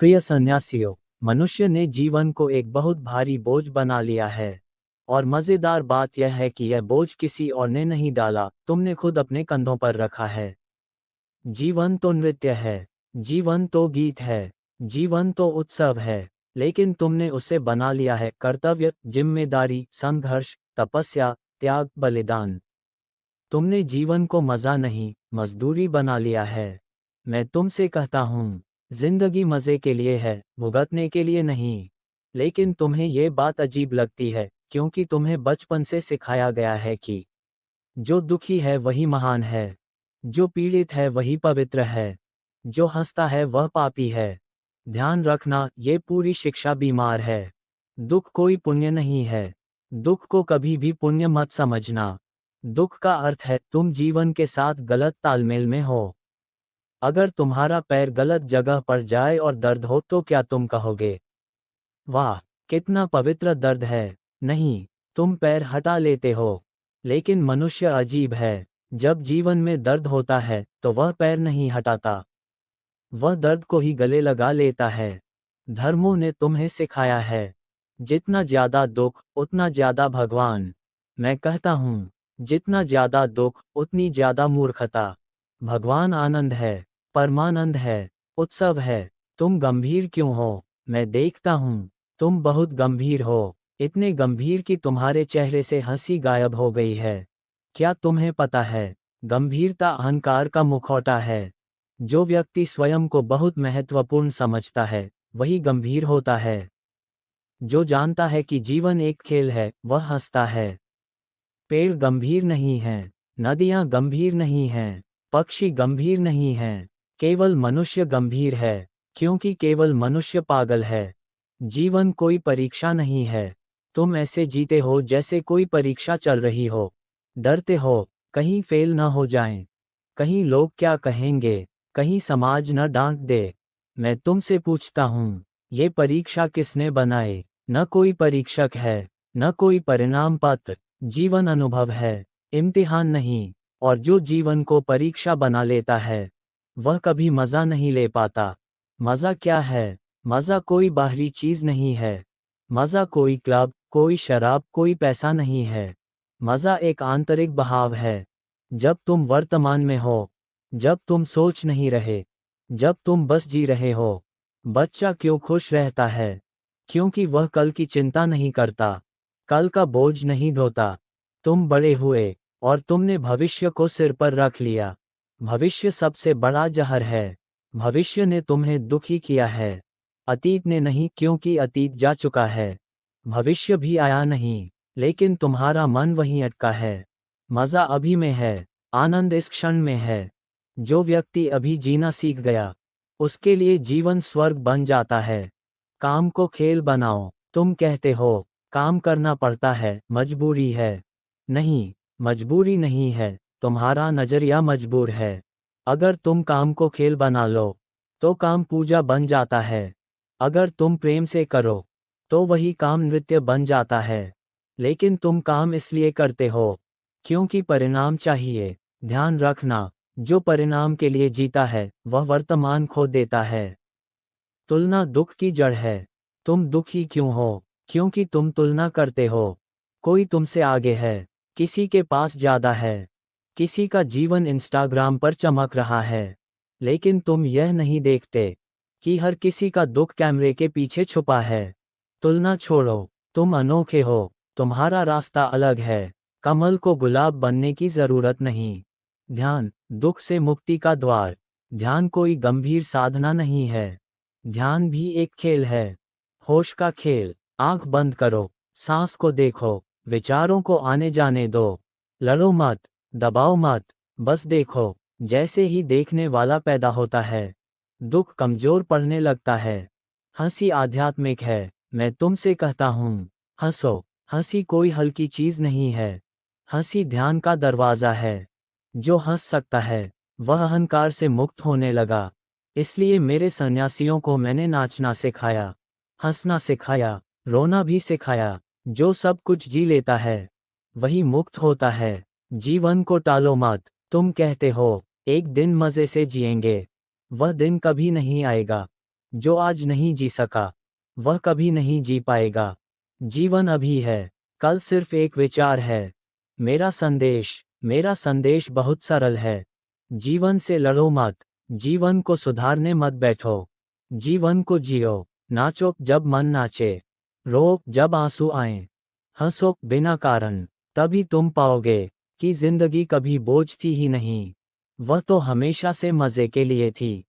प्रिय सन्यासियों, मनुष्य ने जीवन को एक बहुत भारी बोझ बना लिया है। और मज़ेदार बात यह है कि यह बोझ किसी और ने नहीं डाला, तुमने खुद अपने कंधों पर रखा है। जीवन तो नृत्य है, जीवन तो गीत है, जीवन तो उत्सव है, लेकिन तुमने उसे बना लिया है कर्तव्य, जिम्मेदारी, संघर्ष, तपस्या, त्याग, बलिदान। तुमने जीवन को मज़ा नहीं, मजदूरी बना लिया है। मैं तुमसे कहता हूँ, जिंदगी मज़े के लिए है, भुगतने के लिए नहीं। लेकिन तुम्हें ये बात अजीब लगती है, क्योंकि तुम्हें बचपन से सिखाया गया है कि जो दुखी है वही महान है, जो पीड़ित है वही पवित्र है, जो हंसता है वह पापी है। ध्यान रखना, ये पूरी शिक्षा बीमार है। दुख कोई पुण्य नहीं है। दुख को कभी भी पुण्य मत समझना। दुख का अर्थ है तुम जीवन के साथ गलत तालमेल में हो। अगर तुम्हारा पैर गलत जगह पर जाए और दर्द हो तो क्या तुम कहोगे, वाह कितना पवित्र दर्द है? नहीं, तुम पैर हटा लेते हो। लेकिन मनुष्य अजीब है। जब जीवन में दर्द होता है तो वह पैर नहीं हटाता, वह दर्द को ही गले लगा लेता है। धर्मों ने तुम्हें सिखाया है, जितना ज्यादा दुख उतना ज्यादा भगवान। मैं कहता हूँ, जितना ज्यादा दुख उतनी ज्यादा मूर्खता। भगवान आनंद है, परमानंद है, उत्सव है। तुम गंभीर क्यों हो? मैं देखता हूँ, तुम बहुत गंभीर हो। इतने गंभीर कि तुम्हारे चेहरे से हंसी गायब हो गई है। क्या तुम्हें पता है, गंभीरता अहंकार का मुखौटा है। जो व्यक्ति स्वयं को बहुत महत्वपूर्ण समझता है, वही गंभीर होता है। जो जानता है कि जीवन एक खेल है, वह हंसता है। पेड़ गंभीर नहीं हैं, नदियां गंभीर नहीं हैं, पक्षी गंभीर नहीं हैं, केवल मनुष्य गंभीर है, क्योंकि केवल मनुष्य पागल है। जीवन कोई परीक्षा नहीं है। तुम ऐसे जीते हो जैसे कोई परीक्षा चल रही हो। डरते हो, कहीं फेल न हो जाएं, कहीं लोग क्या कहेंगे, कहीं समाज न डांट दे। मैं तुमसे पूछता हूँ, ये परीक्षा किसने बनाए? न कोई परीक्षक है, न कोई परिणाम पत्र। जीवन अनुभव है, इम्तिहान नहीं। और जो जीवन को परीक्षा बना लेता है, वह कभी मज़ा नहीं ले पाता। मज़ा क्या है? मज़ा कोई बाहरी चीज़ नहीं है। मज़ा कोई क्लब, कोई शराब, कोई पैसा नहीं है। मज़ा एक आंतरिक बहाव है। जब तुम वर्तमान में हो, जब तुम सोच नहीं रहे, जब तुम बस जी रहे हो। बच्चा क्यों खुश रहता है? क्योंकि वह कल की चिंता नहीं करता, कल का बोझ नहीं ढोता। तुम बड़े हुए और तुमने भविष्य को सिर पर रख लिया। भविष्य सबसे बड़ा जहर है। भविष्य ने तुम्हें दुखी किया है, अतीत ने नहीं, क्योंकि अतीत जा चुका है। भविष्य भी आया नहीं, लेकिन तुम्हारा मन वहीं अटका है। मज़ा अभी में है, आनंद इस क्षण में है। जो व्यक्ति अभी जीना सीख गया, उसके लिए जीवन स्वर्ग बन जाता है। काम को खेल बनाओ। तुम कहते हो, काम करना पड़ता है, मजबूरी है। नहीं, मजबूरी नहीं है, तुम्हारा नजरिया मजबूर है। अगर तुम काम को खेल बना लो, तो काम पूजा बन जाता है। अगर तुम प्रेम से करो, तो वही काम नृत्य बन जाता है। लेकिन तुम काम इसलिए करते हो, क्योंकि परिणाम चाहिए। ध्यान रखना, जो परिणाम के लिए जीता है, वह वर्तमान खो देता है। तुलना दुख की जड़ है। तुम दुखी क्यों हो? क्योंकि तुम तुलना करते हो। कोई तुमसे आगे है, किसी के पास ज़्यादा है, किसी का जीवन इंस्टाग्राम पर चमक रहा है। लेकिन तुम यह नहीं देखते कि हर किसी का दुख कैमरे के पीछे छुपा है। तुलना छोड़ो, तुम अनोखे हो, तुम्हारा रास्ता अलग है। कमल को गुलाब बनने की जरूरत नहीं। ध्यान, दुख से मुक्ति का द्वार। ध्यान कोई गंभीर साधना नहीं है। ध्यान भी एक खेल है, होश का खेल। आंख बंद करो, सांस को देखो, विचारों को आने जाने दो। लड़ो मत, दबाओ मत, बस देखो। जैसे ही देखने वाला पैदा होता है, दुख कमजोर पड़ने लगता है। हंसी आध्यात्मिक है। मैं तुमसे कहता हूँ, हंसो। हंसी कोई हल्की चीज नहीं है। हंसी ध्यान का दरवाजा है। जो हंस सकता है, वह अहंकार से मुक्त होने लगा। इसलिए मेरे सन्यासियों को मैंने नाचना सिखाया, हंसना सिखाया, रोना भी सिखाया। जो सब कुछ जी लेता है, वही मुक्त होता है। जीवन को टालो मत। तुम कहते हो, एक दिन मजे से जिएंगे, वह दिन कभी नहीं आएगा। जो आज नहीं जी सका, वह कभी नहीं जी पाएगा। जीवन अभी है, कल सिर्फ एक विचार है। मेरा संदेश बहुत सरल है। जीवन से लड़ो मत, जीवन को सुधारने मत बैठो। जीवन को जियो, नाचो जब मन नाचे, रो जब आंसू आए, हंसो बिना कारण। तभी तुम पाओगे कि जिंदगी कभी बोझ थी ही नहीं, वह तो हमेशा से मजे के लिए थी।